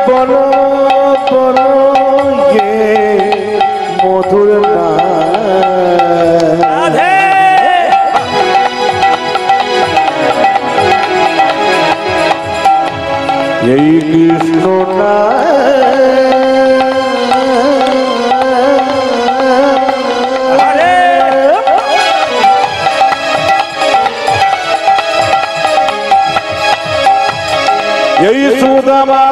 বলো বলো মধুর না এই কৃষ্ণ না এই সুদামা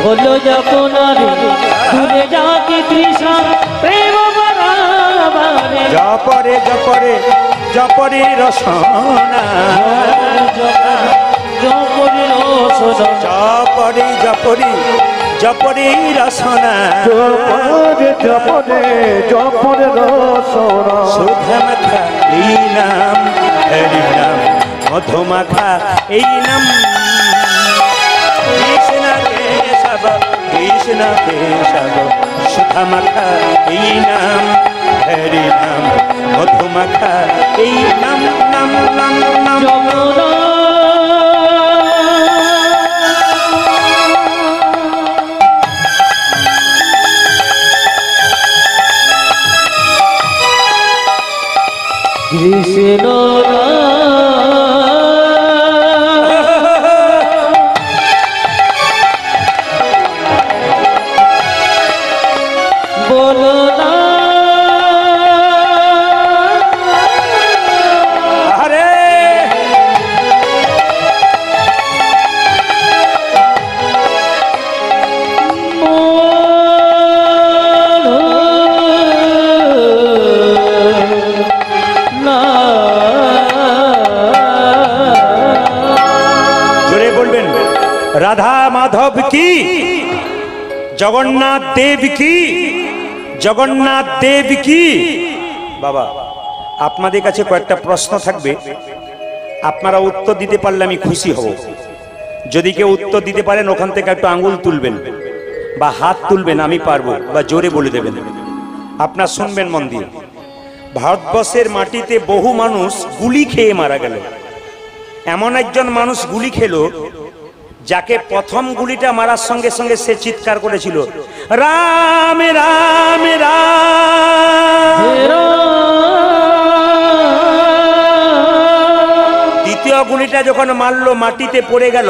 হলো যখন দূরে যাকে তৃষা প্রেম জপরে জপরে জপরে রসনা জপরে রসনা জপরে জপরে জপরে রসনা জপরে জপরে জপরে রসনা সুধা মাখা এই নাম হরি নাম মধুমাখা এই নাম কৃষ্ণ কেশব কৃষ্ণ কেশব সুধা মাখা এই নাম হরি নাম মধুমাখা এই নাম নাম নাম নাম কৃষ্ণ বলো না রাধা মাধব কি জগন্নাথ দেব কি জগন্নাথ দেব কি বাবা আপনাদের কাছে কয়েকটা প্রশ্ন থাকবে আপনারা উত্তর দিতে পারলে আমি খুশি হব যদি কেউ উত্তর দিতে পারেন ওখান থেকে একটু আঙ্গুল তুলবেন বা হাত তুলবেন আমি পারবো বা জোরে বলে দেবেন আপনারা শুনবেন মন দিয়ে ভারতবর্ষের মাটিতে বহু মানুষ গুলি খেয়ে মারা গেল এমন একজন মানুষ গুলি খেলো যাকে প্রথম গুলিটা মারার সঙ্গে সঙ্গে সে চিৎকার করেছিল রাম রাম রাম দ্বিতীয় গুলিটা যখন মারলো মাটিতে পড়ে গেল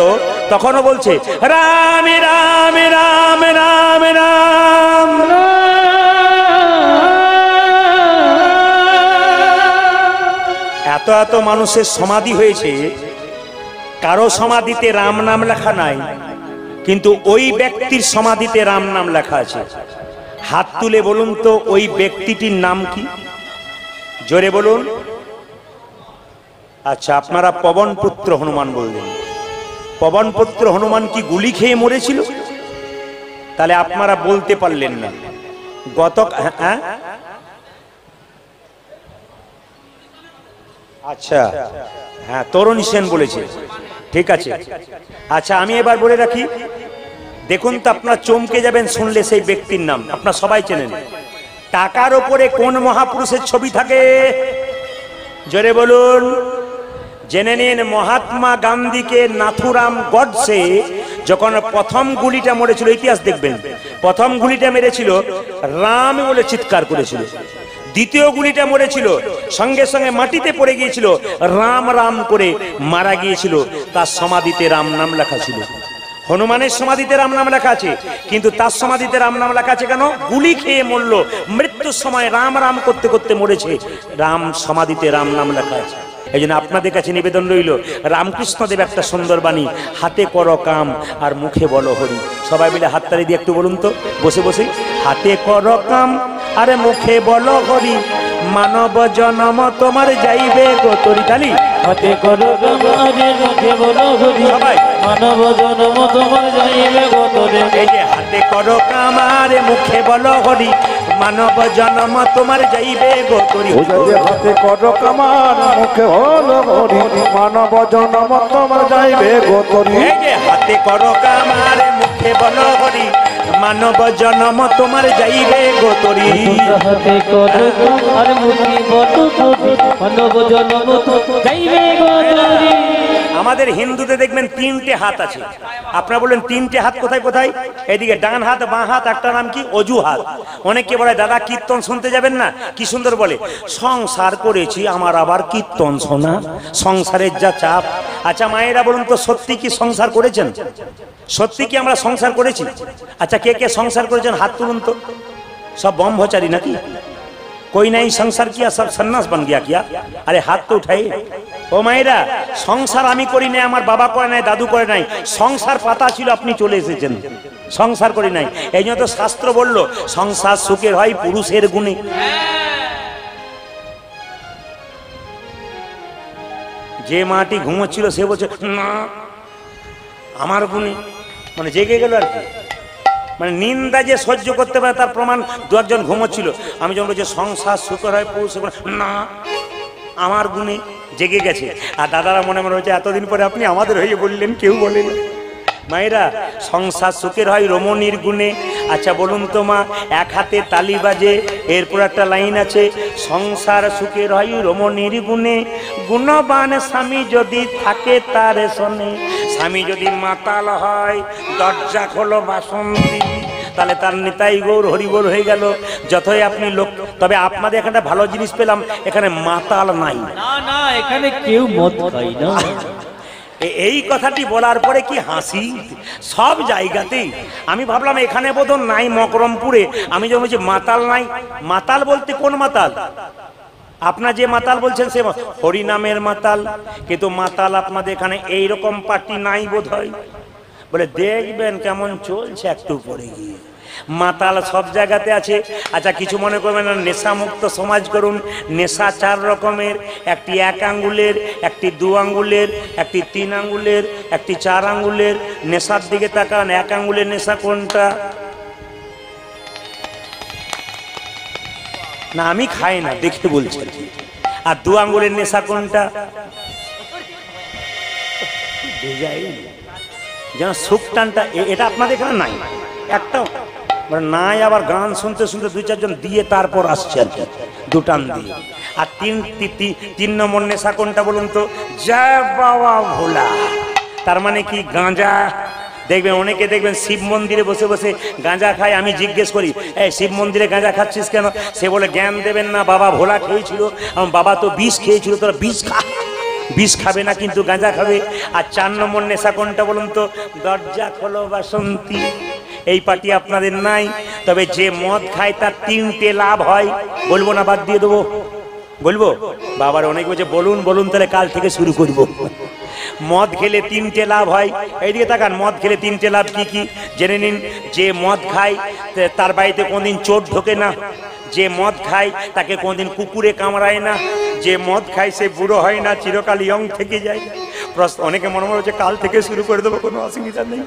তখনও বলছে রাম রাম রাম রাম রাম এত এত মানুষের সমাধি হয়েছে কারো সমাধিতে রাম নাম লেখা নাই কিন্তু ওই ব্যক্তির সমাধিতে রাম নাম লেখা আছে হাত তুলে বলুন তো ওই ব্যক্তিটির নাম কি জোরে বলুন আচ্ছা আপনারা পবন পুত্র হনুমান বললেন পবন পুত্র হনুমান কি গুলি খেয়ে মরেছিল তাহলে আপনারা বলতে পারলেন না গত আচ্ছা হ্যাঁ তরুণী সেন বলেছে ঠিক আছে আচ্ছা আমি এবার বলে রাখি দেখুন তো আপনারা চমকে যাবেন শুনলে সেই ব্যক্তির নাম আপনারা সবাই চেনেন টাকার উপরে কোন মহাপুরুষের ছবি থাকে জোরে বলুন জেনে নিন মহাত্মা গান্ধীকে নাথুরাম গডসে যখন প্রথম গুলিটা মরেছিল ইতিহাস দেখবেন প্রথম গুলিটা মেরেছিল রাম বলে চিৎকার করেছিল দ্বিতীয় গুলিটা মরেছিল সঙ্গে সঙ্গে মাটিতে পড়ে গিয়েছিল রাম রাম করে মারা গিয়েছিল তার সমাধিতে রাম নাম লেখা ছিল হনুমানের সমাধিতে রাম নাম লেখা আছে কিন্তু তার সমাধিতে রাম নাম লেখা আছে কেন গুলি খেয়ে মরল মৃত্যুর সময় রাম রাম করতে করতে মরেছে রাম সমাধিতে রাম নাম লেখা আছে এই জন্য আপনাদের কাছে নিবেদন রইল রামকৃষ্ণদেব একটা সুন্দর বাণী হাতে করো কাম আর মুখে বলো হরি সবাই মিলে হাততালি দিয়ে একটু বলুন তো বসে বসে হাতে করো কাম আরে মুখে বলো হরি মানব জনম তোমার যাইবে গোতরি তালি হাতে করো কামারে মুখে বলো হরি সবাই। মানব জন্ম তোমার যাইবে গোতরে এই যে হাতে করো কামারে মুখে বলো হরি মানব জনম তোমার যাইবে গোতরি ও যে হাতে কর কামার মুখে হলো হরি মানব জনম তোমার যাইবে গোতরি এই যে হাতে করো কামারে মুখে বলো হরি মানব জনম তোমার যাইবে গোতরি হাতে করো কামারে মুখে বলো হরি মানব জন্ম তোমার যাইবে গোতরে আমাদের হিন্দুতে দেখবেন তিনটে হাত আছে আপনারা বলেন তিনটে হাত কোথায় কোথায় এদিকে ডান হাত বাঁ হাত একটা নাম কি অজু হাত অনেকে বলে দাদা কীর্তন শুনতে যাবেন না কি সুন্দর বলে সংসার করেছি আমার আবার কীর্তন শোনা সংসারের যা চাপ আচ্ছা মায়েরা বলুন তো সত্যি কি সংসার করেছেন সত্যি কি আমরা সংসার করেছি আচ্ছা কে কে সংসার করেছেন হাত তুলুন তো সব ব্রহ্মচারী নাকি कोई नहीं संसार किया सब सन्यास बन गया क्या अरे हाथ तो उठाइए ও মায়েরা সংসার আমি করি নাই আমার বাবা করে নাই দাদু করে নাই সংসার পাতা ছিল আপনি চলে এসেছেন সংসার করি নাই এই জন্য তো শাস্ত্র বলল সংসার সুখের হয় পুরুষের গুণে যে মাটি ঘুমোচ্ছিল সে বলছে না আমার গুণে মানে জেগে গেল আর কি মানে নিন্দা যে সহ্য করতে পারে তার প্রমাণ দু একজন ঘুমোচ্ছিল আমি যখন বলছি সংসার সুখের হয় পুরুষের গুণে না আমার গুণে জেগে গেছে আর দাদারা মনে মনে হচ্ছে এতদিন পরে আপনি আমাদের হয়ে বললেন কেউ বলেন মায়েরা সংসার সুখের হয় রমণীর গুণে আচ্ছা বলুন তো মা এক হাতে তালি বাজে এরপর একটা লাইন আছে সংসার সুখের হয় রমণীর গুণে গুণবান স্বামী যদি থাকে তার শোনে স্বামী যদি মাতাল হয় দরজা খোলো বাসন্তী তাহলে তার নিতাই গৌর হরিগৌর হয়ে গেল যতই আপনি লোক তবে আপনাদের এখানে ভালো জিনিস পেলাম এখানে মাতাল নাই না না এখানে কেউ মদ খায় না এই কথাটি বলার পরে কি হাসি সব জায়গাতেই আমি ভাবলাম এখানে বোধহয় নাই মকরমপুরে আমি যখন বলছি মাতাল নাই মাতাল বলতে কোন মাতাল আপনার যে মাতাল বলছেন সে হরিনামের মাতাল কিন্তু মাতাল আপনাদের এখানে এইরকম পার্টি নাই বোধহয় বলে দেখবেন কেমন চলছে একটু পরে গিয়ে মাতাল সব জায়গাতে আছে আচ্ছা কিছু মনে করবেন না নেশা মুক্ত সমাজ করুন নেশা চার রকমের একটি এক আঙ্গুলের একটি দু আঙ্গুলের একটি তিন আঙ্গুলের একটি চার আঙ্গুলের নেশার দিকে তাকান এক আঙ্গুলের নেশা কোনটা না আমি খাই না দেখে বলছি আর দু আঙ্গুলের নেশা কোনটা যেন সুখ টানটা এটা আপনাদের এখানে নাই একটাও মানে নাই আবার গান শুনতে শুনতে দুই চারজন দিয়ে তারপর আসছে আর কি দুটান দিয়ে আর তিন নম্বর নেশা কোনটা বলুন তো জয় বাবা ভোলা তার মানে কি গাঁজা দেখবেন অনেকে দেখবেন শিব মন্দিরে বসে বসে গাঁজা খায় আমি জিজ্ঞেস করি এই শিব মন্দিরে গাঁজা খাচ্ছিস কেন সে বলে জ্ঞান দেবেন না বাবা ভোলা খেয়েছিল বাবা তো বিষ খেয়েছিল তোরা বিষ খা বিষ খাবে না কিন্তু গাঁজা খাবে আর চার নম্বর নেশা কোনটা বলুন তো দরজা খোলো বাসন্তী এই পার্টি আপনাদের নাই তবে যে মদ খায় তার তিনটে লাভ হয় বলবো না বাদ দিয়ে দেবো বলবো বাবার অনেক বলছে বলুন বলুন তাহলে কাল থেকে শুরু করব মদ খেলে তিনটে লাভ হয় এইদিকে তাকান মদ খেলে তিনটে লাভ কি কি জেনে নিন যে মদ খায় তার বাড়িতে কোনদিন চোর ঢোকে না যে মদ খায় তাকে কোনদিন কুকুরে কামড়ায় না যে মদ খায় সে বুড়ো হয় না চিরকাল ইয়ং থেকে যায় অনেকে মনে মনে হচ্ছে কাল থেকে শুরু করে দেবো কোনো অসুবিধা নেই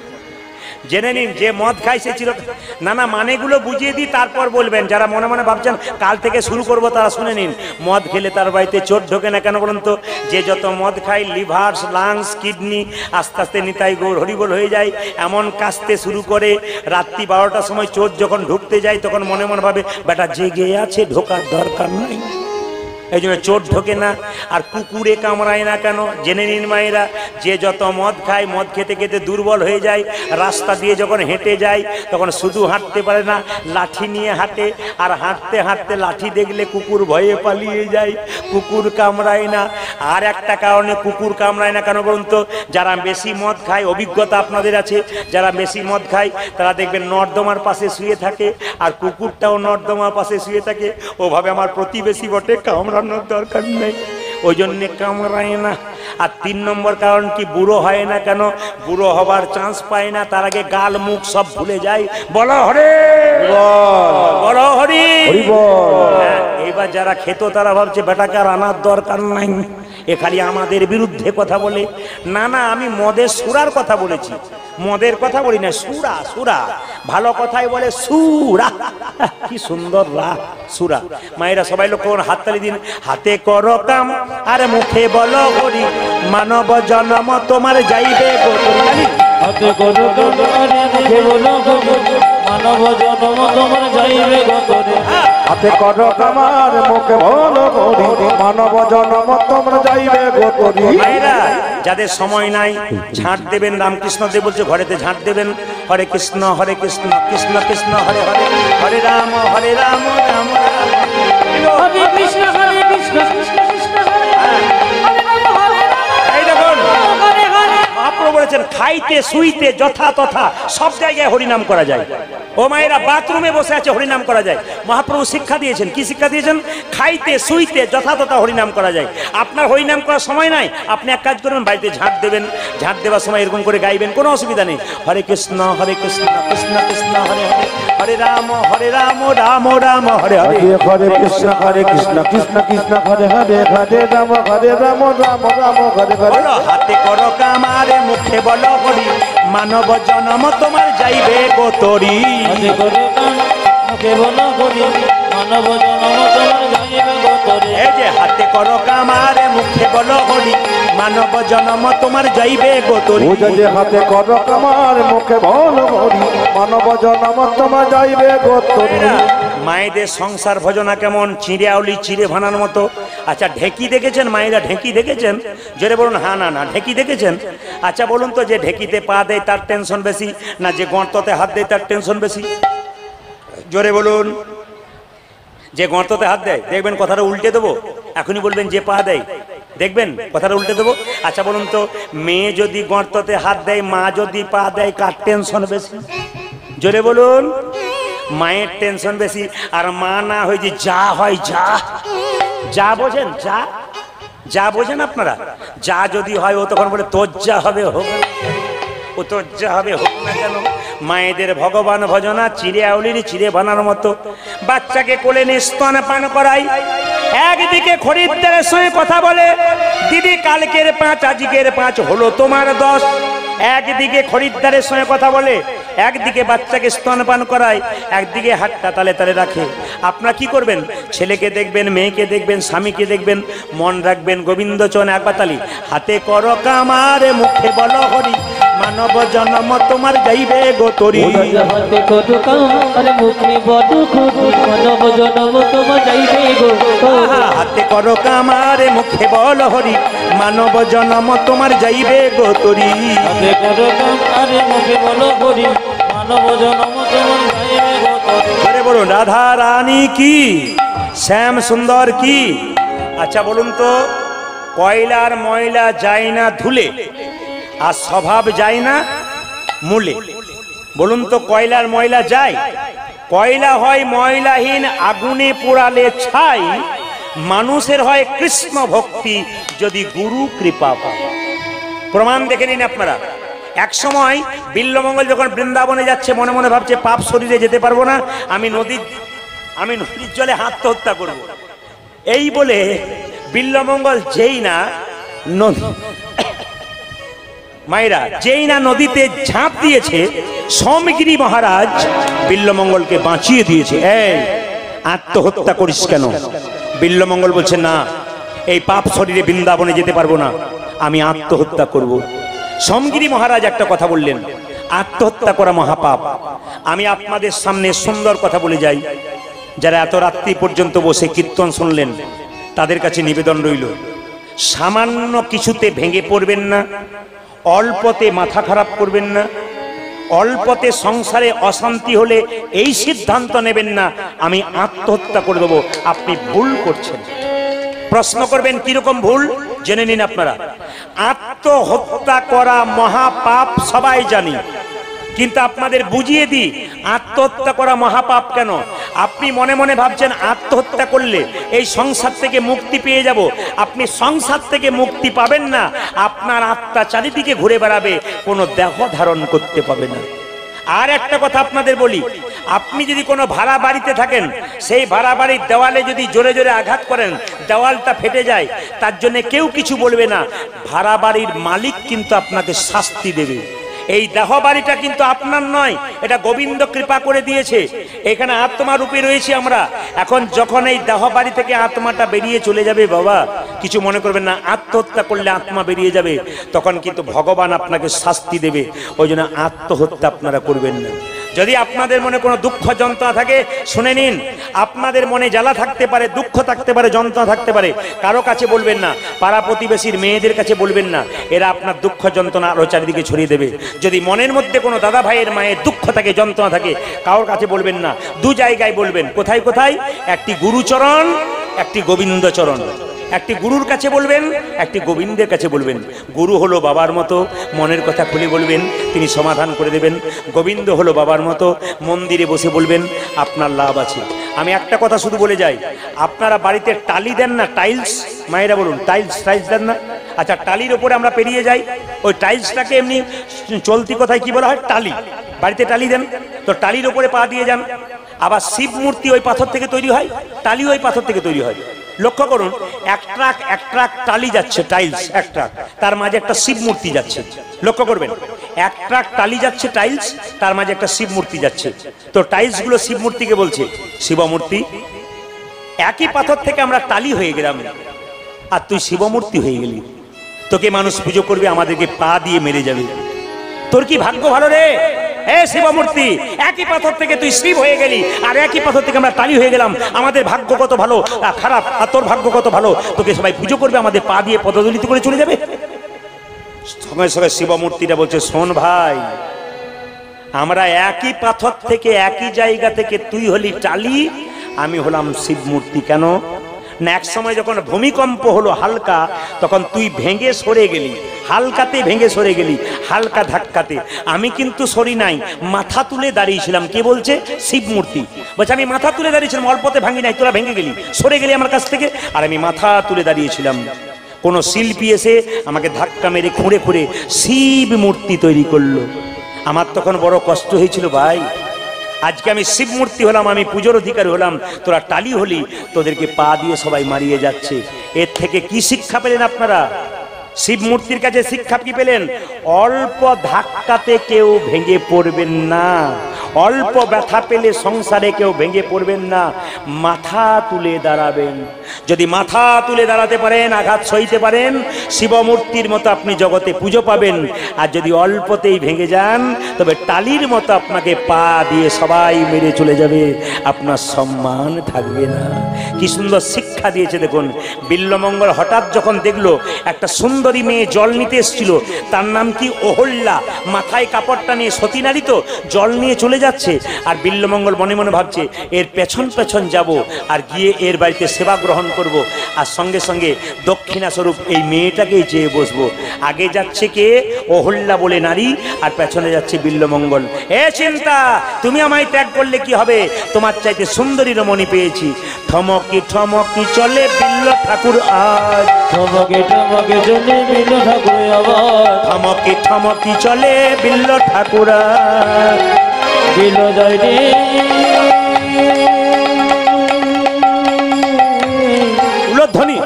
জেনে নিন যে মদ খায় সে চিরকাল না মানেগুলো বুঝিয়ে দিই তারপর বলবেন যারা মনে মনে ভাবছেন কাল থেকে শুরু করবো তারা শুনে নিন মদ খেলে তার বাড়িতে চোর ঢোকে না কেন বলুন তো যে যত মদ খায় লিভার লাংস কিডনি আস্তে আস্তে নিতাই গৌর হরিবোল হয়ে যায় এমন কাশতে শুরু করে রাত্রি 12টার সময় চোর যখন ঢুকতে যায় তখন মনে মনে ভাবে বেটা জেগে আছে ঢোকার দরকার নাই এই জন্য চোর ঢোকে না আর কুকুরে কামড়ায় না কেন জেনে নিন মায়েরা যে যত মদ খায় মদ খেতে খেতে দুর্বল হয়ে যায় রাস্তা দিয়ে যখন হেঁটে যায় তখন শুধু হাঁটতে পারে না লাঠি নিয়ে হাঁটে আর হাঁটতে হাঁটতে লাঠি দেখলে কুকুর ভয়ে পালিয়ে যায় কুকুর কামড়ায় না আর একটা কারণে কুকুর কামড়ায় না কেন বলুন তো যারা বেশি মদ খায় অভিজ্ঞতা আপনাদের আছে যারা বেশি মদ খায় তারা দেখবেন নর্দমার পাশে শুয়ে থাকে আর কুকুরটাও নর্দমার পাশে শুয়ে থাকে ওভাবে আমার প্রতিবেশী বটে কামড়ানোর দরকার নেই ওই জন্যে কামড়ায় না আর 3 নম্বর কারণ কি, বুড়ো হয় না কেন, বুড়ো হবার চান্স পায় না, তার আগে গাল মুখ সব ভুলে যায়। বলো হরে বলো হরি। হ্যাঁ, এবার যারা খেত তারা ভাবছে বেটাকে আর আনার দরকার নাই, এ খালি আমাদের বিরুদ্ধে কথা বলে। না না, আমি মদের সুরার কথা বলেছি, মদের কথা বলি না, সুরা সুরা, ভালো কথাই বলে সুরা, কি সুন্দর রা সুরা। মায়েরা সবাই লোক হাততালি দিন। হাতে করো কাম আর মুখে বলো হরি, মানব জন্ম তোমার যাইবে গো তরি। হাতে করো কাম আর মুখে বলো হরি, মানব জন্ম তোমার যাইবে গো তরি। হাতে করো কামার মুখে বলো হরি, মানব জন্ম তোমরা যাইবে গো তরি। মায়েরা যাদের সময় নাই ঝাঁট দেবেন, রামকৃষ্ণ দেব বলছে ঘরেতে ঝাঁট দেবেন। হরে কৃষ্ণ কৃষ্ণ কৃষ্ণ হরে হরে, হরে রাম রাম রাম। হরে কৃষ্ণ কৃষ্ণ কৃষ্ণ হরে হরে, এই দেখুন হরে হরে। মহাপ্রভু বলেছেন খাইতে শুইতে যথা তথা সব জায়গায় হরিনাম করা যায়। ও মায়েরা বাথরুমে বসে আছে হরিনাম করা যায়। মহাপ্রভু শিক্ষা দিয়েছেন, কি শিক্ষা দিয়েছেন? খাইতে শুইতে যথা তথা হরিনাম করা যায়। আপনার হরিনাম করার সময় নাই, আপনি এক কাজ করবেন, বাড়িতে ঝাঁট দেবেন, ঝাঁট দেওয়ার সময় এরকম করে গাইবেন, কোনো অসুবিধা নেই। হরে কৃষ্ণ কৃষ্ণ কৃষ্ণ হরে হরে, হরে রাম রাম রাম হরে হরে। হরে কৃষ্ণ কৃষ্ণ কৃষ্ণ হরে হরে, হরে রাম রাম রাম হরে হরে। বলো হাতে করো কামারে মুখে বলো হরি, মানব জন্ম তোমার যাইবে গো তরি। হাতে করো কাম মুখে বলো হরি, মানব জন্ম তোমার যাইবে গো তরি। এই যে হাতে করো কামারে মুখে বলো হরি, মানব জন্ম তোমার যাইবে গো তরি। যে হাতে করো কামার মুখে বলো হরি, মানব জন্ম তোমরা যাইবে গো তরি। মায়েদের সংসার ভজনা কেমন, চিড়ে আউলি চিড়ে ভানার মতো। আচ্ছা ঢেকি দেখেছেন মায়েরা, ঢেকি দেখেছেন? জোরে বলুন হ্যাঁ না না, ঢেকি দেখেছেন? আচ্ছা বলুন তো, যে ঢেকিতে পা দেয় তার টেনশন বেশি, না যে গর্ততে হাত দেয় তার টেনশন বেশি? জোরে বলুন। যে গর্ততে হাত দেয়, দেখবেন কথাটা উল্টে দেবো, এখনই বলবেন যে পা দেয়, দেখবেন কথাটা উল্টে দেবো। আচ্ছা বলুন তো, মেয়ে যদি গর্ততে হাত দেয়, মা যদি পা দেয়, কার টেনশন বেশি? জোরে বলুন। মায়ের টেনশন বেশি। আর মা না হয় যে যা হয় যা, যা বোঝেন, যা যা বোঝেন আপনারা? যা যদি হয় ও তখন বলে তোর যা হবে হোক, ও তোর যা হবে হোক না কেন। মায়েদের ভগবান ভজনা চিড়ে আউলির চিড়ে বানার মতো। বাচ্চাকে কোলে নিয়ে স্তন পান করাই, একদিকে খরিদ্দারের সঙ্গে কথা বলে, দিদি কালকের 5 আজকের 5 হলো তোমার 10। একদিকে খরিদ্দারের সঙ্গে কথা বলে, একদিকে বাচ্চাকে স্তনপান করায়, একদিকে হাতটা তালে তালে রাখে। আপনারা কি করবেন? ছেলেকে দেখবেন, মেয়েকে দেখবেন, স্বামীকে দেখবেন, মন রাখবেন গোবিন্দ চরণে একবার তালি। হাতে করো কামারে মুখে বলো হরি, মানব জন্ম তোমার যাইবে গো তরি। হাতে করো কাম আর মুখে বলো হরি, মানব জন্ম তোমার যাইবে গো তরি। হাতে করো কামারে মুখে বলো হরি, মানব জন্ম তোমার যাইবে গো তরি। হাতে করো কাম আর মুখে বলো হরি, মানব জন্ম তোমার যাইবে গো তরি। আরে বলুন রাধা রানী কি, শ্যাম সুন্দর কি। আচ্ছা বলুন তো, কয়লার ময়লা যায় না ধুলে, আর স্বভাব যায় না মূলে। বলুন তো কয়লার ময়লা যায়? কয়লা হয় ময়লাহীন, আগুনে পোড়ালে ছাই। মানুষের হয় কৃষ্ণ ভক্তি, যদি গুরু কৃপা পায়। প্রমাণ দেখে নিন আপনারা। এক সময় বিল্লমঙ্গল যখন বৃন্দাবনে যাচ্ছে, মনে মনে ভাবছে পাপ শরীরে যেতে পারবো না, আমি নদীর জলে আত্মহত্যা করব। এই বলে বিল্লমঙ্গল যেই না নদী, মায়েরা যেই না নদীতে ঝাঁপ দিয়েছে, সোমগিরি মহারাজ বিল্লমঙ্গলকে বাঁচিয়ে দিয়েছে। এই আত্মহত্যা করিস কেন? বিল্লমঙ্গল বলছে না, এই পাপ শরীরে বৃন্দাবনে যেতে পারবো না, আমি আত্মহত্যা করব। সোমগিরি মহারাজ একটা কথা বললেন, আত্মহত্যা করা মহাপাপ। আমি আপনাদের সামনে সুন্দর কথা বলে যাই। যারা এত রাত্রি পর্যন্ত বসে কীর্তন শুনলেন, তাদের কাছে নিবেদন রইল, সামান্য কিছুতে ভেঙে পড়বেন না, অল্পতে মাথা খারাপ করবেন না, অল্পতে সংসারে অশান্তি হলে এই সিদ্ধান্ত নেবেন না আমি আত্মহত্যা করে দেবো। আপনি ভুল করছেন। প্রশ্ন করবেন কিরকম ভুল, জেনে নিন আপনারা। আত্মহত্যা করা মহাপাপ সবাই জানি, কিন্তু আপনাদের বুঝিয়ে দিই আত্মহত্যা করা মহাপাপ কেন। আপনি মনে মনে ভাবছেন আত্মহত্যা করলে এই সংসার থেকে মুক্তি পেয়ে যাব। আপনি সংসার থেকে মুক্তি পাবেন না, আপনার আত্মা চারিদিকে ঘুরে বেড়াবে, কোনো দেহ ধারণ করতে পাবে না। আর একটা কথা আপনাদের বলি, আপনি যদি কোনো ভাড়া বাড়িতে থাকেন, সেই ভাড়া বাড়ির দেওয়ালে যদি জোরে জোরে আঘাত করেন, দেওয়ালটা ফেটে যায়, তার জন্য কেউ কিছু বলবে না। ভাড়া বাড়ির মালিক কিন্তু আপনাকে শাস্তি দেবে। এই দেহ বাড়িটা কিন্তু আপনার নয়, এটা গোবিন্দ কৃপা করে দিয়েছে। এখানে আত্মা রূপে রয়েছি আমরা। এখন যখন এই দেহ বাড়ি থেকে আত্মাটা বেরিয়ে চলে যাবে, বাবা কিছু মনে করবেন না, আত্মহত্যা করলে আত্মা বেরিয়ে যাবে, তখন কিন্তু ভগবান আপনাকে শাস্তি দেবে। ওই জন্য আত্মহত্যা আপনারা করবেন না। যদি আপনাদের মনে কোনো দুঃখ যন্ত্রণা থাকে, শুনে নিন, আপনাদের মনে জ্বালা থাকতে পারে, দুঃখ থাকতে পারে, যন্ত্রণা থাকতে পারে, কারো কাছে বলবেন না, পাড়া প্রতিবেশীর মেয়েদের কাছে বলবেন না, এরা আপনার দুঃখ যন্ত্রণা আরো চারিদিকে ছড়িয়ে দেবে। যদি মনের মধ্যে কোনো দাদা ভাইয়ের মায়ের দুঃখ থাকে, যন্ত্রণা থাকে, কারোর কাছে বলবেন না, দু জায়গায় বলবেন। কোথায় কোথায়? একটি গুরুচরণ, একটি গোবিন্দচরণ। একটি গুরুর কাছে বলবেন, একটি গোবিন্দের কাছে বলবেন। গুরু হলো বাবার মতো, মনের কথা খুলে বলবেন, তিনি সমাধান করে দেবেন। গোবিন্দ হলো বাবার মতো, মন্দিরে বসে বলবেন, আপনার লাভ আছে। আমি একটা কথা শুধু বলে যাই, আপনারা বাড়িতে টালি দেন না, টাইলস, মায়েরা বলুন, টাইলস দেন না? আচ্ছা, টালির ওপরে আমরা পেরিয়ে যাই, ওই টাইলসটাকে এমনি চলতি কথায় কি বলা হয়? টালি। বাড়িতে টালি দেন তো, টালির ওপরে পা দিয়ে যান। আবার শিব মূর্তি ওই পাথর থেকে তৈরি হয়, টালি ওই পাথর থেকে তৈরি হয়। লক্ষ্য করুন, এক ট্রাক টালি যাচ্ছে, টাইলস এক ট্রাক, তার মাঝে একটা শিব মূর্তি যাচ্ছে। লক্ষ্য করবেন, এক ট্রাক টালি যাচ্ছে টাইলস, তার মাঝে একটা শিব মূর্তি যাচ্ছে। তো টাইলস গুলো শিব মূর্তিকে বলছে শিবমূর্তি। একই পাথর থেকে আমরা টালি হয়ে গেলাম, আর তুই শিবমূর্তি হয়ে গেলি। তোকে মানুষ পুজো করবে, আমাদেরকে পা দিয়ে মেরে যাবে। তোর কি ভাগ্য ভালো রে, হে শিবমূর্তি! একই পাথর থেকে তুই শিব হয়ে গেলি, আর একই পাথর থেকে আমরা টালি হয়ে গেলাম। আমাদের ভাগ্য কত ভালো খারাপ, আর তোর ভাগ্য কত ভালো, তোকে সবাই পুজো করবে, আমাদের পা দিয়ে পদদলিত করে চলে যাবে। সঙ্গে সঙ্গে শিবমূর্তিটা বলছে, শোন ভাই, আমরা একই পাথর থেকে, একই জায়গা থেকে, তুই হলি টালি, আমি হলাম শিব মূর্তি। কেন না, এক সময় যখন ভূমিকম্প হলো হালকা, তখন তুই ভেঙে সরে গেলি, হালকাতে ভেঙে সরে গেলি, হালকা ধাক্কাতে। আমি কিন্তু সরি নাই, মাথা তুলে দাঁড়িয়েছিলাম। কে বলছে? শিব মূর্তি বলছে, আমি মাথা তুলে দাঁড়িয়েছিলাম, অল্পতে ভাঙি নাই, তোরা ভেঙে গেলি, সরে গেলি আমার কাছ থেকে, আর আমি মাথা তুলে দাঁড়িয়েছিলাম। কোন শিল্পী এসে আমাকে ধাক্কা মেরে খুঁড়ে খুঁড়ে শিব মূর্তি তৈরি করলো। আমার তখন বড় কষ্ট হয়েছিল, ভাই আজকে আমি শিব মূর্তি হলাম, আমি পুজোর অধিকারী হলাম, তোরা টালি হলি, তোদেরকে পা দিয়ে সবাই মারিয়ে যাচ্ছে। এর থেকে কি শিক্ষা পেলেন আপনারা? শিব মূর্তির কাছে শিক্ষা কি পেলেন? অল্প ধাক্কাতে কেউ ভেঙে পড়বেন না, অল্প ব্যথা পেলে সংসারে কেউ ভেঙে পড়বেন না, মাথা তুলে দাঁড়াবেন। যদি মাথা তুলে দাঁড়াতে পারেন, আঘাত সইতে পারেন, শিবমূর্তির মতো আপনি জগতে পুজো পাবেন। আর যদি অল্পতেই ভেঙে যান, তবে টালির মতো আপনাকে পা দিয়ে সবাই মেরে চলে যাবে, আপনার সম্মান থাকবে না। কি সুন্দর শিক্ষা দিয়েছে দেখুন। বিল্বমঙ্গল হঠাৎ যখন দেখলো একটা সুন্দরী মেয়ে জল নিতে এসেছিল, তার নাম কি অহল্যা, মাথায় কাপড়টা নিয়ে, সতী নারী তো, জল নিয়ে চলে যাচ্ছে। আর বিল্বমঙ্গল মনে মনে ভাবছে, এর পেছন পেছন যাব, আর গিয়ে এর বাড়িতে সেবা গ্রহণ করব, আর সঙ্গে সঙ্গে দক্ষিণা স্বরূপ এই মেয়েটাকেই চেয়ে বসবো। আগে যাচ্ছে কে? অহল্যা বলে নারী, আর পেছনে যাচ্ছে বিল্বমঙ্গল। এ চিন্তা, তুমি আমায় ত্যাগ করলে কি হবে? তোমার চাইতে সুন্দরী রমণী পেয়েছি। ঠমকি ঠমকি চলে বিল্ল ঠাকুর আজ, ঠমকে ঠমকে চলে বিল্ল ঠাকুর আবার, ঠমকি ঠমকি চলে বিল্ল ঠাকুর আজ, বিল্ল জয় রে উলধ্বনি।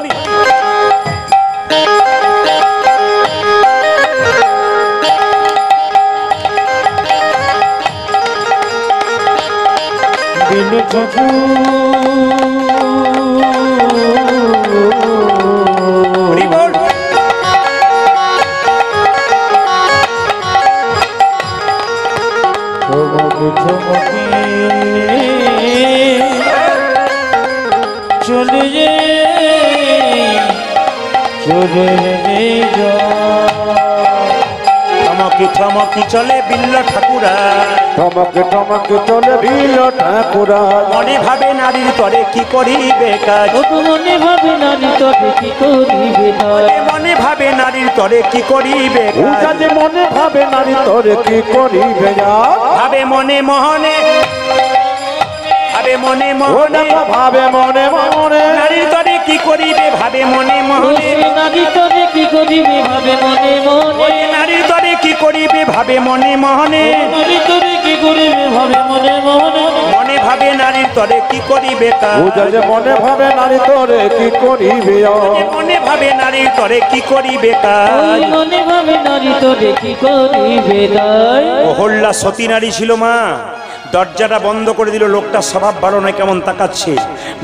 বিল্ল ঠাকুর চলে যে ঠমকি ঠমকি চলে বিল্ল ঠাকুর আজ, ঠমকে ঠমকে চলে বিল্ল ঠাকুর আজ, মনে ভাবে নারীর তরে কি করিবে কাজ, মনে ভাবে নারী তবে কি করিবে কাজ, মনে ভাবে নারীর তরে কি করিবে কাজ, মনে ভাবে নারী তোরে কি করিবে, ভাবে মনে মহনে, ভাবে মনে ও মনে, দেখো ভাবে মনে মনে, নারীর তরে কি করিবে ভাবে মনে মনে, নারী তরে কি করিবে ভাবে মনে মনে, ওই নারীর তরে কি করিবে ভাবে মনে মনে, নারী তরে কি করিবে ভাবে মনে মনে, মনে ভাবে নারীর তরে কি করিবে কাজ, বুঝা যে মনে ভাবে নারী তোরে কি করিবে মনে ভাবে নারীর তরে কি করিবে কাজ। ওই মনে ভাবে নারী তরে কি করিবে তাই। অহল্যা সতী নারী ছিল মা, দরজাটা বন্ধ করে দিল, লোকটা স্বভাব ভালো নয়, কেমন তাকাচ্ছে।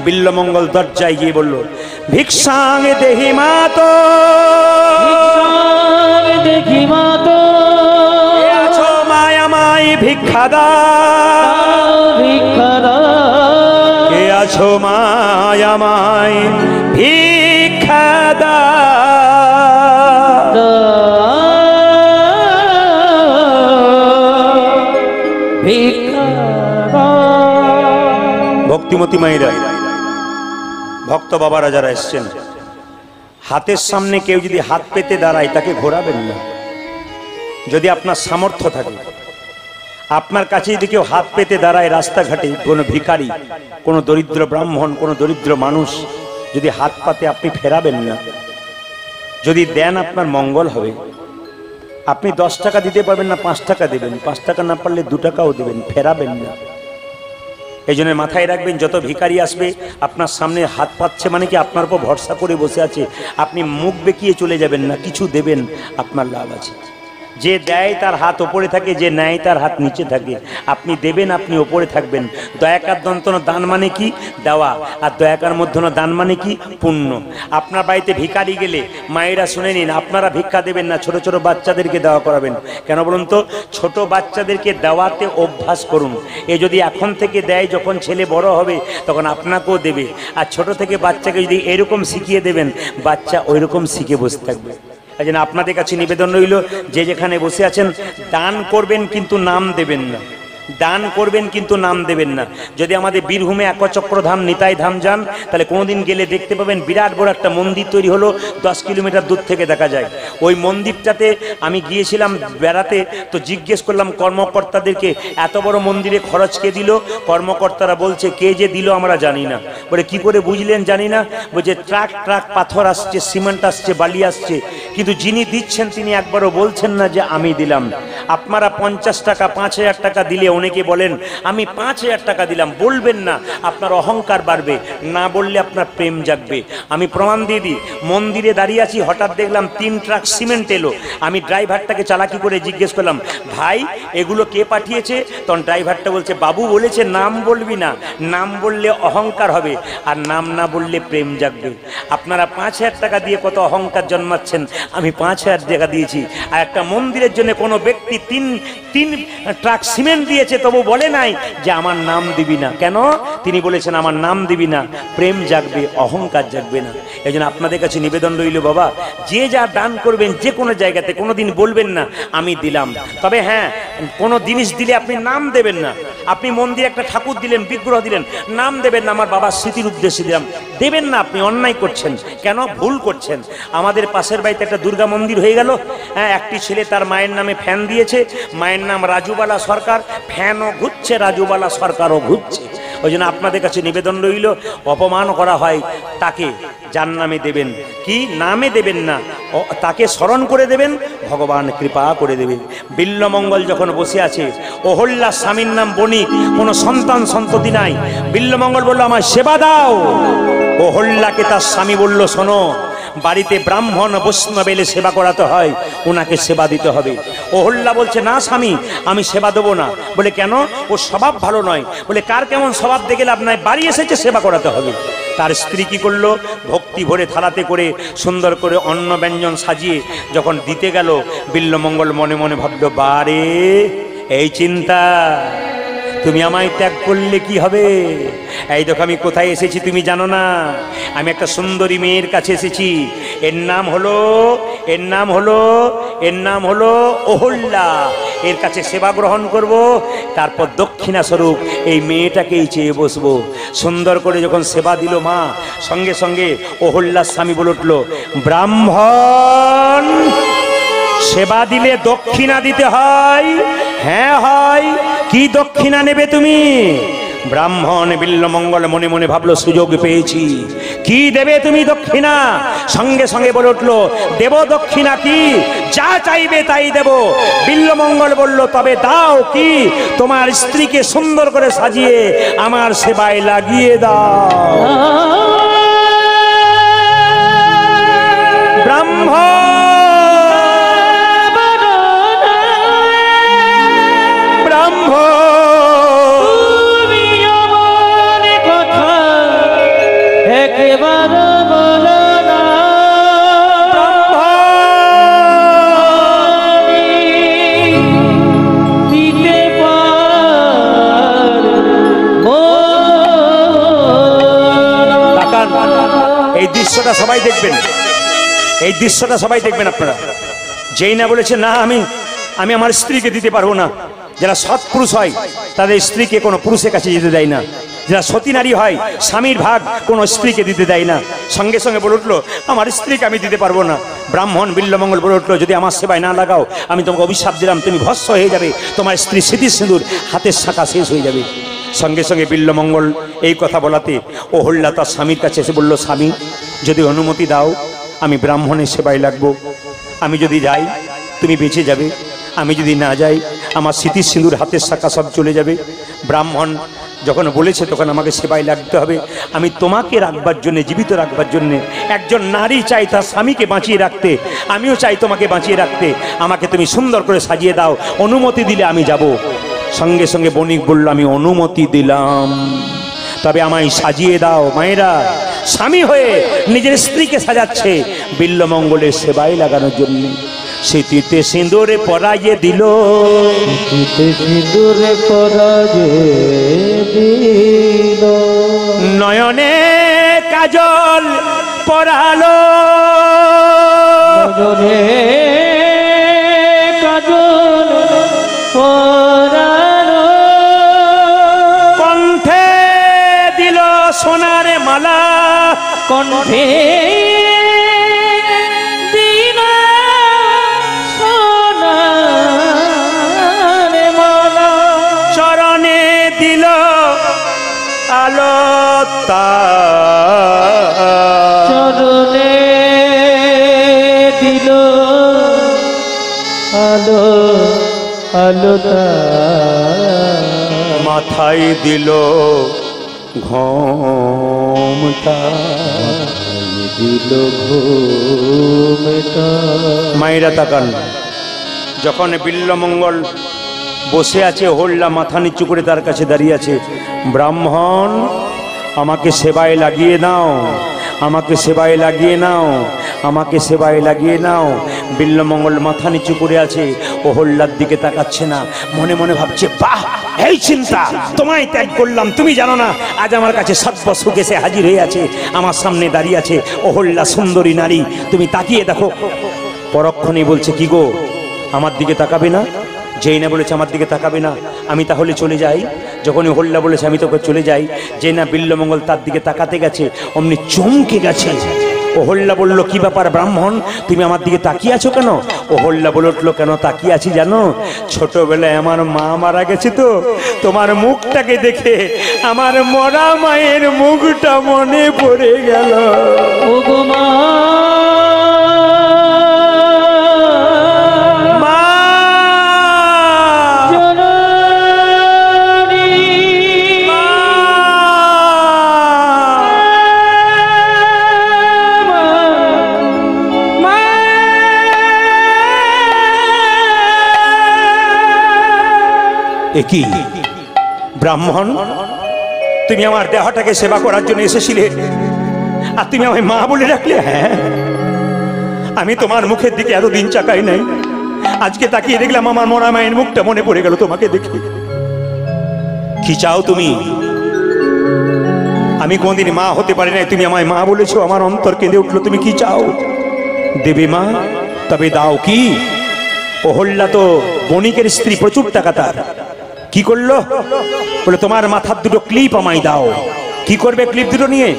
বিল্লমঙ্গল দরজায় গিয়ে বলল, ভিক্ষাং দেহি মাতো, দেখি মা তো কে আছো মায়ামাই ভিক্ষা দাও, ভিক্ষা দাও, কে আছো মায়ামাই ভিক্ষা দাও। ভিক্ষা দাও। ভক্তিমতী মায়েরা, ভক্ত বাবারা যারা এসছেন, হাতের সামনে কেউ যদি হাত পেতে দাঁড়ায় তাকে ঘোরাবেন না। যদি আপনার সামর্থ্য থাকে, আপনার কাছে যদি কেউ হাত পেতে দাঁড়ায় রাস্তাঘাটে, কোনো ভিখারি, কোনো দরিদ্র ব্রাহ্মণ, কোনো দরিদ্র মানুষ যদি হাত পাতে, আপনি ফেরাবেন না। যদি দেন আপনার মঙ্গল হবে। আপনি 10 টাকা দিতে পারবেন না, 5 টাকা দেবেন, 5 টাকা না পারলে 2 টাকাও দেবেন, ফেরাবেন না। এই জন্য মাথায় রাখবেন, যত ভিখারি আসবে আপনার সামনে হাত পাচ্ছে মানে কি আপনার উপর ভরসা করে বসে আছে, আপনি মুখ বেঁকিয়ে চলে যাবেন না, কিছু দেবেন, আপনার লাভ আছে। যে দেয় তার হাত ওপরে থাকে, যে নেয় তার হাত নিচে থাকে। আপনি দেবেন, আপনি ওপরে থাকবেন। দয়াকার দন্তন দান মানে কি? দেওয়া। আর দয়াকার মধ্যন দান মানে কি? পুণ্য। আপনার বাড়িতে ভিখারি গেলে মায়েরা শুনে নিন, আপনারা ভিক্ষা দেবেন না, ছোট ছোট বাচ্চাদেরকে দেওয়া করাবেন। কেন বলুন তো? ছোট বাচ্চাদেরকে দেওয়াতে অভ্যাস করুন। এ যদি এখন থেকে দেয়, যখন ছেলে বড় হবে তখন আপনাকেও দেবে। আর ছোট থেকে বাচ্চাকে যদি এরকম শিখিয়ে দেবেন, বাচ্চা ওই রকম শিখে বসে থাকবে। এই জন্য আপনাদের কাছে নিবেদন রইল, যে যেখানে বসে আছেন দান করবেন, কিন্তু নাম দেবেন না। দান করবেন কিন্তু নাম দেবেন না। যদি আমাদের বীরভূমে একচক্র ধাম, নিতাই ধাম যান, তাহলে কোনোদিন গেলে দেখতে পাবেন বিরাট বড় একটা মন্দির তৈরি হলো, 10 কিলোমিটার দূর থেকে দেখা যায়। ওই মন্দিরটাতে আমি গিয়েছিলাম বেড়াতে, তো জিজ্ঞেস করলাম কর্মকর্তাদেরকে, এত বড় মন্দিরে খরচ কে দিল? কর্মকর্তারা বলছে, কে যে দিল আমরা জানি না। বলে কি করে বুঝলেন জানি না? বলছে ট্রাক ট্রাক পাথর আসছে, সিমেন্ট আসছে, বালি আসছে, কিন্তু যিনি দিচ্ছেন তিনি একবারও বলছেন না যে আমি দিলাম। আপনারা 50 টাকা 5000 টাকা দিলে অনেকে বলেন আমি 5000 টাকা দিলাম, বলবেন না, আপনার অহংকার বাড়বে, না বললে আপনার প্রেম জাগবে। আমি প্রমাণ দিয়ে দিই, মন্দিরে দাঁড়িয়ে আছি, হঠাৎ দেখলাম 3 ট্রাক সিমেন্ট এলো। আমি ড্রাইভারটাকে চালাকি করে জিজ্ঞেস করলাম, ভাই এগুলো কে পাঠিয়েছে? তখন ড্রাইভারটা বলছে, বাবু বলেছে নাম বলবি না, নাম বললে অহংকার হবে, আর নাম না বললে প্রেম জাগবে। আপনারা 5000 টাকা দিয়ে কত অহংকার জন্মাচ্ছেন, আমি 5000 টাকা দিয়েছি। আর একটা মন্দিরের জন্য কোনো ব্যক্তি 3 ট্রাক সিমেন্ট দিয়েছে, তবু বলে নাই যে আমার নাম দিবি না। কেন? তিনি বলেছেন আমার নাম দিবি না, প্রেম জাগবে, অহংকার জাগবে না। এই জন্য আপনাদের কাছে নিবেদন রইল, বাবা যে যা দান করবেন যে কোনো জায়গাতে কোনোদিন বলবেন না আমি দিলাম। তবে হ্যাঁ, কোনো জিনিস দিলে আপনি নাম দেবেন না। আপনি মন্দিরে একটা ঠাকুর দিলেন, বিগ্রহ দিলেন, নাম দেবেন না, আমার বাবার স্মৃতির উদ্দেশ্যে দিলাম, দেবেন না। আপনি অন্যায় করছেন। কেন? ভুল করছেন। আমাদের পাশের বাড়িতে একটা দুর্গা মন্দির হয়ে গেল। হ্যাঁ, একটি ছেলে তার মায়ের নামে ফ্যান দিয়েছে, মায়ের নাম রাজুবালা সরকার, ফ্যানও ঘুরছে, রাজুবালা সরকারও ঘুরছে। ওই জন্য আপনাদের কাছে নিবেদন রইল, অপমান করা হয় তাকে যার নামে দেবেন, কি নামে দেবেন না, তাকে স্মরণ করে দেবেন, ভগবান কৃপা করে দেবেন। বিল্লমঙ্গল যখন বসে আছে, অহল্যা স্বামীর নাম বণিক, কোনো সন্তান সন্ততি নাই। বিল্লমঙ্গল বলল আমার সেবা দাও। অহল্যাকে তার স্বামী বলল, শোনো, বাড়িতে ব্রাহ্মণ বৈষ্ণব এলে সেবা করাতে হয়, ওনাকে সেবা দিতে হবে। অহল্যা বলছে, না স্বামী, আমি সেবা দেবো না। বলে কেন? ও স্বভাব ভালো নয়। বলে কার কেমন স্বভাব দেখে লাভ নাই, বাড়ি এসেছে সেবা করাতে হবে। তার স্ত্রী কি করলো? ভক্তি ভরে থালাতে করে সুন্দর করে অন্ন ব্যঞ্জন সাজিয়ে যখন দিতে গেল, বিল্লমঙ্গল মনে মনে ভাবলো, বারে এই চিন্তা, তুমি আমায় ত্যাগ করলে কি হবে? এই দেখো আমি কোথায় এসেছি তুমি জানো না। আমি একটা সুন্দরী মেয়ের কাছে এসেছি, এর নাম হলো অহল্যা। এর কাছে সেবা গ্রহণ করব, তারপর দক্ষিণা স্বরূপ এই মেয়েটাকেই চেয়ে বসবো। সুন্দর করে যখন সেবা দিল মা, সঙ্গে সঙ্গে অহল্যার স্বামী বলে উঠল, ব্রাহ্মণ সেবা দিলে দক্ষিণা দিতে হয়। হ্যাঁ হয়। কি দক্ষিণা নেবে তুমি? ব্রাহ্মণ বিল্বমঙ্গল মনে মনে ভাবলো সুযোগ পেয়েছি, কি দেবে তুমি দক্ষিণা? সঙ্গে সঙ্গে বলে উঠলো, দেব দক্ষিণা কি? যা চাইবে তাই দেব। বিল্বমঙ্গল বলল, তবে দাও কি? তোমার স্ত্রীকে সুন্দর করে সাজিয়ে আমার সেবায় লাগিয়ে দাও। ব্রাহ্মণ এই দৃশ্যটা সবাই দেখবেন, এই দৃশ্যটা সবাই দেখবেন আপনারা। যেই না বলেছে না আমি আমার স্ত্রীকে দিতে পারবো না। যারা সৎ পুরুষ হয় তাদের স্ত্রীকে কোনো পুরুষের কাছে যেতে দেয় না। যারা সতী নারী হয় স্বামীর ভাগ কোনো স্ত্রীকে দিতে দেয় না। সঙ্গে সঙ্গে বলে উঠলো, আমার স্ত্রীকে আমি দিতে পারবো না। ব্রাহ্মণ বিল্বমঙ্গল বলে উঠলো, যদি আমার সেবায় না লাগাও আমি তোমাকে অভিশাপ দিলাম, তুমি ভস্ম হয়ে যাবে, তোমার স্ত্রী স্মৃতি সিঁদুর হাতের শাখা শেষ হয়ে যাবে। সঙ্গে সঙ্গে বিল্বমঙ্গল এই কথা বলাতে অহল্যা তার স্বামীর কাছে এসে বলল, স্বামী যদি অনুমতি দাও আমি ব্রাহ্মণের সেবায় লাগবো। আমি যদি যাই তুমি বেঁচে যাবে, আমি যদি না যাই আমার স্মৃতি সিঁদুর হাতের শাখা সব চলে যাবে। ব্রাহ্মণ যখন বলেছে তখন আমাকে সেবায় লাগতে হবে। আমি তোমাকে রাখবার জন্যে, জীবিত রাখবার জন্যে, একজন নারী চাই তার স্বামীকে বাঁচিয়ে রাখতে, আমিও চাই তোমাকে বাঁচিয়ে রাখতে। আমাকে তুমি সুন্দর করে সাজিয়ে দাও, অনুমতি দিলে আমি যাব। সঙ্গে সঙ্গে বণিক বলল, আমি অনুমতি দিলাম, তবে আমায় সাজিয়ে দাও। মায়েরা স্বামী হয়ে নিজের স্ত্রীকে সাজাচ্ছে বিল্বমঙ্গলের সেবায় লাগানোর জন্য। স্মৃতিতে সিঁদুরে পরাইয়ে দিল, সিঁদুরে পরাইয়ে দিল, নয়নে কাজল পরালো, নয়নে কাজল পরালো, কণ্ঠে দিল সোনার মালা, কণ্ঠে চরণে দিল আলো আলোতা, মাথায় দিল ঘোমটা, দিল ঘুমটা। মায়েরা তাকান, যখন বিল্বমঙ্গল বসে আছে, হল্লা মাথা নিচু করে তার কাছে দাঁড়িয়ে আছে। ব্রাহ্মণ আমাকে সেবায় লাগিয়ে নাও, আমাকে সেবায় লাগিয়ে নাও, আমাকে সেবায় লাগিয়ে নাও। বিল্বমঙ্গল মাথা নিচু করে আছে, ও হল্লার দিকে তাকাচ্ছে না, মনে মনে ভাবছে, বাহ এই চিন্তা, তোমায় ত্যাগ করলাম, তুমি জানো না আজ আমার কাছে সর্ব সুখ এসে হাজির হয়ে আছে, আমার সামনে দাঁড়িয়ে আছে অহল্যা সুন্দরী নারী, তুমি তাকিয়ে দেখো। পরক্ষণে বলছে, কি গো আমার দিকে তাকাবে না? যেই না বলেছে আমার দিকে তাকাবে না, আমি তাহলে চলে যাই। যখনই হল্লা বলেছে আমি তোকে চলে যাই, যে না বিল্বমঙ্গল তার দিকে তাকাতে গেছে অমনি চমকে গেছে। ও হল্লা বলল, কি ব্যাপার ব্রাহ্মণ, তুমি আমার দিকে তাকিয়ে আছো কেন? ও হল্লা বলে উঠলো, কেন তাকিয়ে আছি জানো? ছোটবেলায় আমার মা মারা গেছে, তো তোমার মুখটাকে দেখে আমার মরা মায়ের মুখটা মনে পড়ে গেল। ও গো মা, কি ব্রাহ্মণ, তুমি আমার দেহটাকে সেবা করার জন্য এসেছিলে আর তুমি আমায় মা বলে ডাকলে? হ্যাঁ, আমি তোমার মুখের দিকে এতদিন চাকাই নাই, আজকে তাকিয়ে দেখলাম আমার মরা মায়ের মুখটা মনে পড়ে গেল তোমাকে দেখে। কি চাও তুমি? আমি কোনদিন মা হতে পারি নাই, তুমি আমায় মা বলেছো, আমার অন্তর কেঁদে উঠলো। তুমি কি চাও? দেবে মা, তবে দাও কি? অহল্যা তো বণিকের স্ত্রী, প্রচুর টাকা তার। কি করলো? বলে তোমার মাথার দুটো ক্লিপ আমায় দাও। কি করবে ক্লিপ দুটো নিয়ে?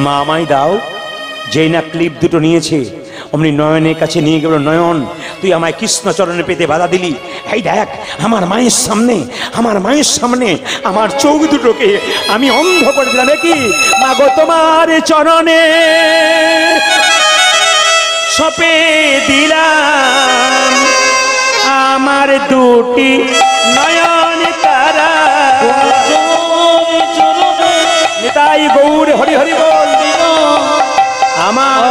মা আমায় দাও। যেই না ক্লিপ দুটো নিয়েছে অমনি নয়নের কাছে নিয়ে গেল। নয়ন, তুই আমায় কৃষ্ণ চরণে পেতে বাধা দিলি, এই দেখ আমার মায়ের সামনে, আমার মায়ের সামনে আমার চোখ দুটোকে আমি অন্ধ করে দিলাম। কি মা গো তোমার চরণে সপে দিলাম আমার দুটি নয়ন তারা। নিতাই গৌর হরি হরি বল। আমার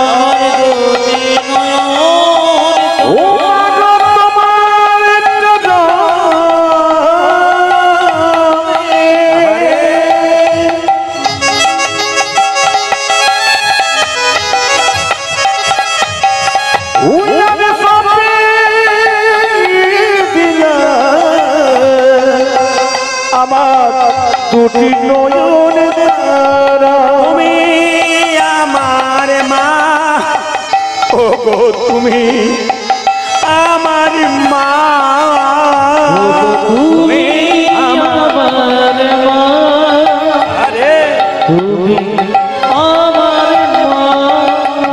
আমার দুটি নয়ন তারা। তুমি আমার মা, ও গো তুমি আমার মা, তুমি আমার মা, আরে তুমি আমার মা।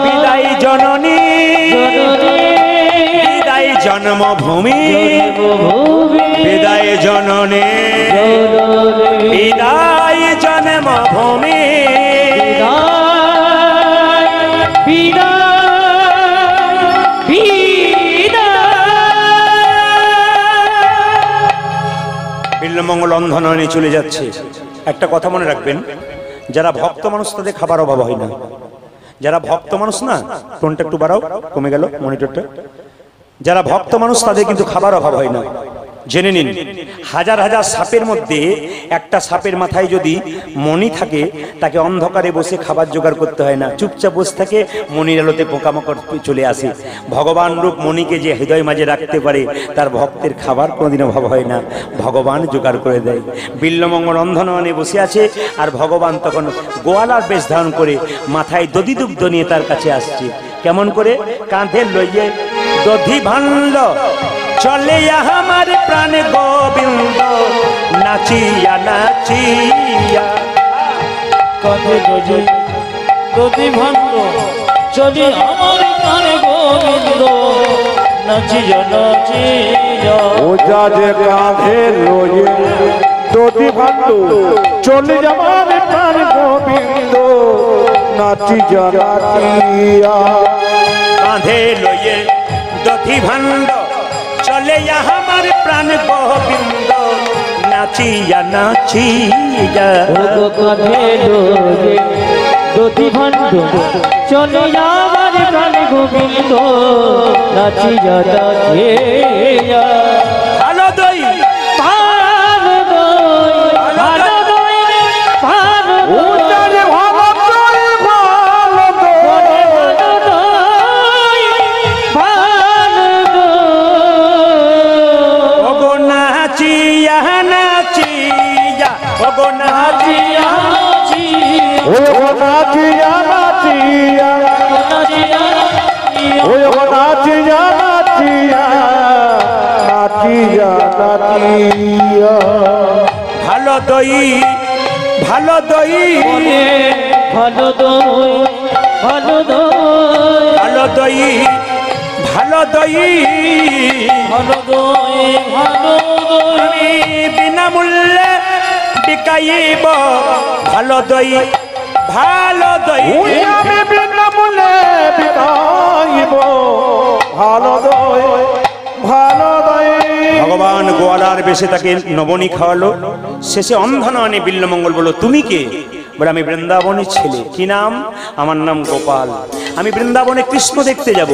বিদায় জননী, বিদায় জন্মভূমি, বিদায় জননী, বিদায় জন্মভূমি, বিল্বমঙ্গল অন্ধনয়নে চলে যাচ্ছে। একটা কথা মনে রাখবেন, যারা ভক্ত মানুষ তাদের খাবার অভাব হয় না। যারা ভক্ত মানুষ না, টোনটা একটু বাড়াও, কমে গেল মনিটরটা। যারা ভক্ত মানুষ তাদের কিন্তু খাবার অভাব হয় না। জেনে নিন, হাজার হাজার সাপের মধ্যে একটা সাপের মাথায় যদি মণি থাকে, তাকে অন্ধকারে বসে খাবার জোগাড় করতে হয় না, চুপচাপ বসে থাকে, মণির আলোতে পোকামাকড় চলে আসে। ভগবান রূপ মণিকে যে হৃদয় মাঝে রাখতে পারে, তার ভক্তের খাবার কোনোদিন অভাব হয় না, ভগবান জোগাড় করে দেয়। বিল্বমঙ্গল অন্ধনয়নে বসে আছে, আর ভগবান তখন গোয়ালার বেশ ধারণ করে মাথায় দধিদুগ্ধ নিয়ে তার কাছে আসছে। কেমন করে? কাঁধে লইয়ে দধি ভাণ্ড চলে আমার প্রাণ গোবিন্দ, নাচিয়া নাচিয়া। কাঁধে দধি ভাণ্ড চলে আমার প্রাণ গোবিন্দ, নাচিয়া নাচিয়া। ও যা যে কাঁধে লইয়ে দধি ভাণ্ড চলে আমার প্রাণ গোবিন্দ, নাচিয়া নাচিয়া। কাঁধে লইয়ে দধি ভাণ্ড চলে আমার প্রাণ গোবিন্দ, নাচিয়া নাচিয়া। কাঁধে লইয়ে দধি ভাণ্ড চলে আমার প্রাণ গোবিন্দ, নাচিয়া নাচিয়া। ভালো দই, ভালো দই, ভালো দই, ভালো ও যা যে ভালো দই, ভালো দই। ওগো নাচিয়া নাচিয়া, ওগো নাচিয়া, ও নাচিয়া নাচিয়া, ও নাচিয়া নাচিয়া, নাচিয়া নাচিয়া। ভালো দই, ভালো দই, ভালো দই, ভালো দই, ভালো দই, ভালো দই, ভালো দই, ভালো দই। আমি বিনামূল্যে বিকাইব ভালো দই, ভালো দই। ওই আমি বিনামূল্যে বিকাইব ভালো দই, ভালো দই। ভগবান গোয়ালার বেশে তাকে নবনী খাওয়ালো। শেষে অন্ধনয়নে বিল্বমঙ্গল বলল, তুমি কে? বলে, আমি বৃন্দাবনের ছেলে। কি নাম? আমার নাম গোপাল। আমি বৃন্দাবনে কৃষ্ণ দেখতে যাব।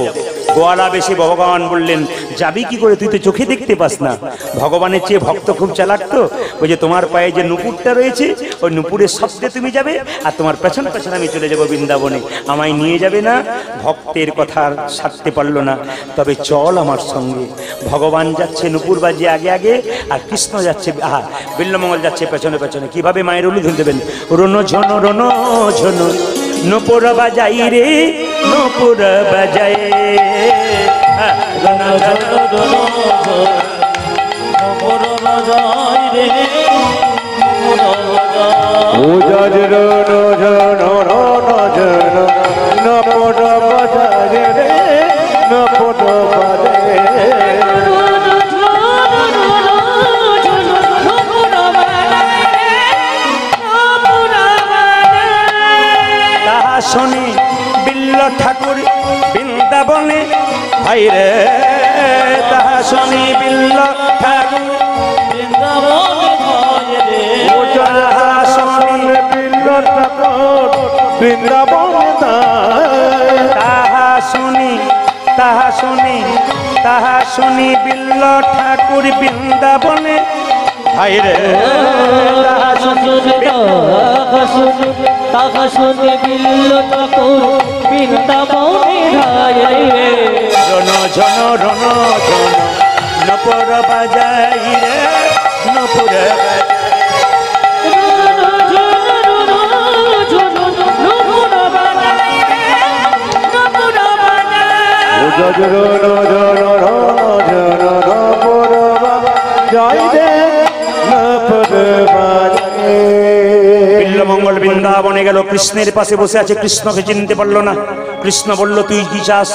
গোয়ালা বেশে ভগবান বললেন, যাবি কি করে? তুই তো চোখে দেখতে পাস না। ভগবানের চেয়ে ভক্ত খুব চালাক তো। ওই যে তোমার পায়ে যে নুপুরটা রয়েছে, ওই নুপুরের শব্দে তুমি যাবে, আর তোমার পেছন পেছন আমি চলে যাব বৃন্দাবনে। আমায় নিয়ে যাবে না? ভক্তের কথা আর সারতে পারলো না। তবে চল আমার সঙ্গে। ভগবান যাচ্ছে নুপুর বাজিয়ে আগে আগে, আর কৃষ্ণ যাচ্ছে, বিল্বমঙ্গল যাচ্ছে পেছনে পেছনে। কিভাবে মায়ের উলুধ্বনি দেবেন? রনো ঝনো রনো ঝনো নুপুর বাজাই রে, নুপুর বাজাই। রনো ঝনো রনো ঝনো নুপুর বাজাই রে, নুপুর বাজাই। ও যা যে রনো ঝনো রনো ঝনো, নুপুর বাজাই রে, শুনি বিল্ল ঠাকুর বৃন্দাবনে ভাই রে তাহা শুনি বিল্ল ঠাকুর তাহা শুনি বিল্ল ঠাকুর বৃন্দাবনে তাহা শুনি তাহা শুনি তাহা শুনি বিল্ল ঠাকুর বৃন্দাবনে ভাই রে তাহা শুনে বিল্ল ঠাকুর বৃন্দাবনে রণ ঝন রণ ঝন নপর বাজাই রে নপুর বিল্লমঙ্গল বৃন্দাবনে গেল, কৃষ্ণের পাশে বসে আছে, কৃষ্ণকে চিনতে পারলো না। কৃষ্ণ বলল তুই কি চাস?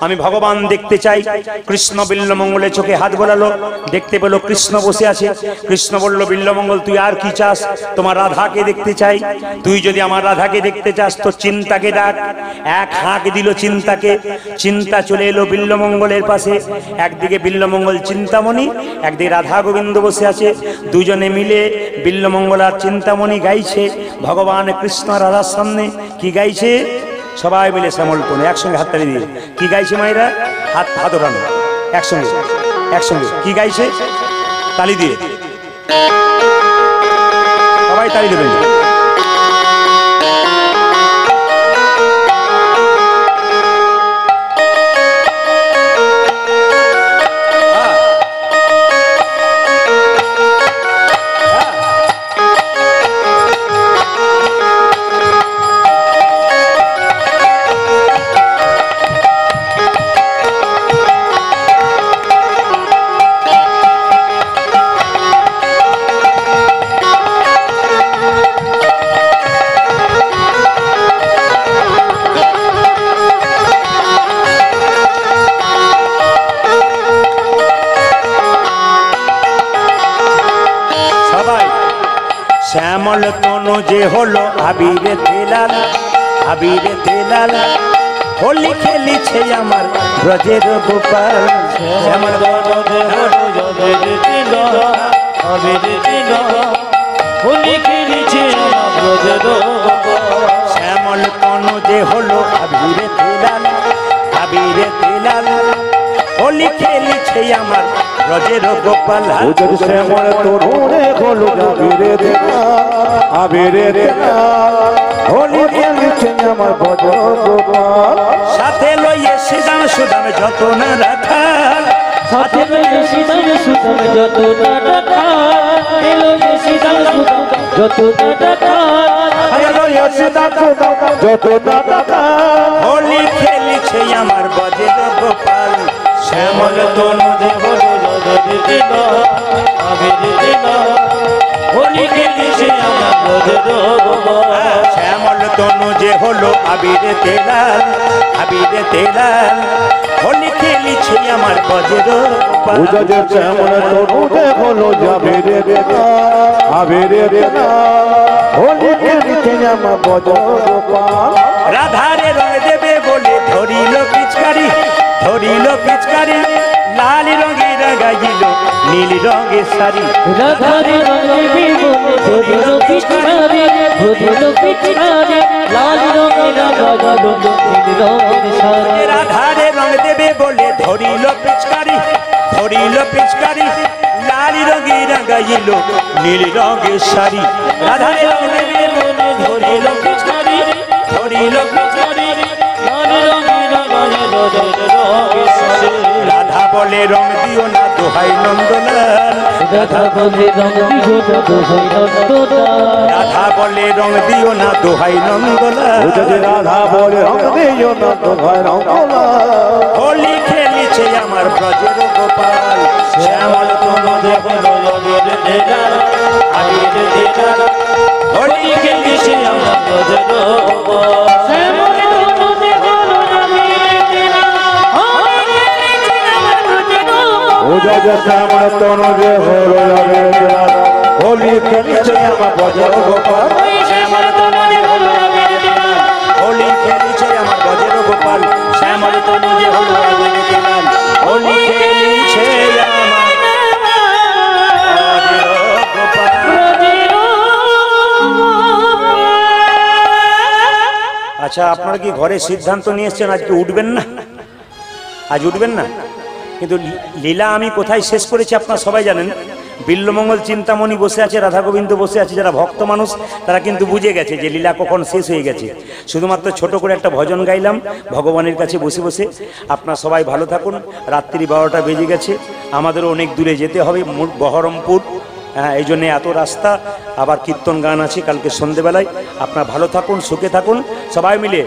আমি ভগবান দেখতে চাই। কৃষ্ণ বিল্লমঙ্গলের চোখে হাত বোলালো, দেখতে পেল কৃষ্ণ বসে আছে। কৃষ্ণ বলল বিল্লমঙ্গল তুই আর কি চাস? তোমার রাধাকে দেখতে চাই। তুই যদি আমার রাধাকে দেখতে চাস তো চিন্তাকে ডাক। এক হাঁক দিল চিন্তাকে, চিন্তা চলে এলো বিল্লমঙ্গলের পাশে। একদিকে বিল্লমঙ্গল চিন্তামণি, একদিকে রাধা গোবিন্দ বসে আছে। দুজনে মিলে বিল্লমঙ্গল আর চিন্তামণি গাইছে ভগবান কৃষ্ণ রাধার সামনে। কি গাইছে? সবাই মিলে শ্যামল টোনে একসঙ্গে হাততালি দিয়ে কি গাইছে মায়েরা? হাত হাত ওঠানো একসঙ্গে একসঙ্গে কি গাইছে? তালি দিয়ে সবাই তালি দেবেন। শ্যামল তনু যে হলো আবিরে তেলাল, আবিরে তেলাল হোলি খেলিছে আমার ব্রজের গোপাল। শ্যামল তনু যে হলো আবিরে তেলাল, আবিরে তেলাল হোলি খেলিছে আমার ব্রজের গোপাল। শ্যামল তনু যে হলো আবিরে তেলাল, আবিরে তেলাল হোলি খেলিছে আমার ব্রজের গোপাল। শ্যামল তরুণে হলো আবিরে হোলি খেলিছে আমার ব্রজের গোপাল। সাথে লইয়ে সিদাম সুদাম যত না রাখাল, সাথে লইয়ে সিদাম সুদাম যত না রাখাল, লইয়ে সিদাম সুদাম যত না রাখাল, লইয়ে সিদাম সুদাম যত না রাখাল হোলি খেলিছে আমার ব্রজের গোপাল। শ্যামল তনু যে হলো আবিরে তেলাল, আবিরে তেলাল হোলি খেলিছে আমার ব্রজের গোপাল। শ্যামল তনু যে হলো আবিরে তেলাল, আবিরে তেলাল হোলি খেলিছে আমার ব্রজের গোপাল। শ্যামল তরুণে হলো আবিরে আবিরে হোলি খেলিছে আমার ব্রজের গোপাল। রাধারে রং দেবে বলে ধরিল পিচকারি, ধরিল পিচকারি লাল রঙে রাগাইল নীল রঙের শাড়ি। রাধারে রঙে বলে ধরিল পিচকারি, ধরিল পিচকারি লাল রঙে রাগাইল নীল রঙের শাড়ি। রাধারে রং দেবে বলে ধরিল পিচকারি, ধরিল পিচকারি লাল রঙে রাগাইল নীল রঙের শাড়ি। রাধারে রং দেবে বলে ধরিল পিচকারি, ধরিল পিচকারি লাল রঙে রাগাইল নীল রঙের শাড়ি। রাধা বলে রং দিও না দোহাই নন্দলাল, রাধা বলে রং দিও না দোহাই নন্দলাল, রাধা বলে রং দিও না দোহাই নন্দলাল। রাধা বলে রং দিও না দোহাই নন্দলাল হোলি খেলিছে আমার ব্রজের গোপাল। শ্যামল তনু যে হলো আবিরে তেলাল, আবিরে তেলাল হোলি খেলিছে আমার ব্রজের গোপাল। শ্যামল তনু যে হলো আবিরে তেলাল, হোলি খেলিছে আমার ব্রজের গোপাল। শ্যামল তনু যে হলো আবিরে তেলাল হোলি খেলিছে আমার ব্রজের গোপাল। শ্যামল তনু যে হলো আবিরে তেলাল, হোলি গোপাল শ্যামল তনু যে হলো আগুনেতে লাল ও লিখে লিখে আমার অজেয় গোপাল। আচ্ছা আপনারা কি ঘরে সিদ্ধান্ত নিয়ে এসছেন আজকে উঠবেন না? আজ উঠবেন না? কিন্তু লীলা আমি কোথায় শেষ করেছি আপনারা সবাই জানেন। বিল্লমঙ্গল চিন্তামণি বসে আছে, রাধা গোবিন্দ বসে আছে, যারা ভক্ত মানুষ তারা কিন্তু বুঝে গেছে যে লীলা কখন শেষ হয়ে গেছে। শুধুমাত্র ছোট করে একটা ভজন গাইলাম ভগবানের কাছে বসে বসে। আপনারা সবাই ভালো থাকুন। রাত্রি 12টা বেজে গেছে, আমাদেরও অনেক দূরে যেতে হবে, বহরমপুর। হ্যাঁ, এই জন্যে এত রাস্তা, আবার কীর্তন গান আছে কালকে সন্ধেবেলায়। আপনারা ভালো থাকুন, সুখে থাকুন সবাই মিলে।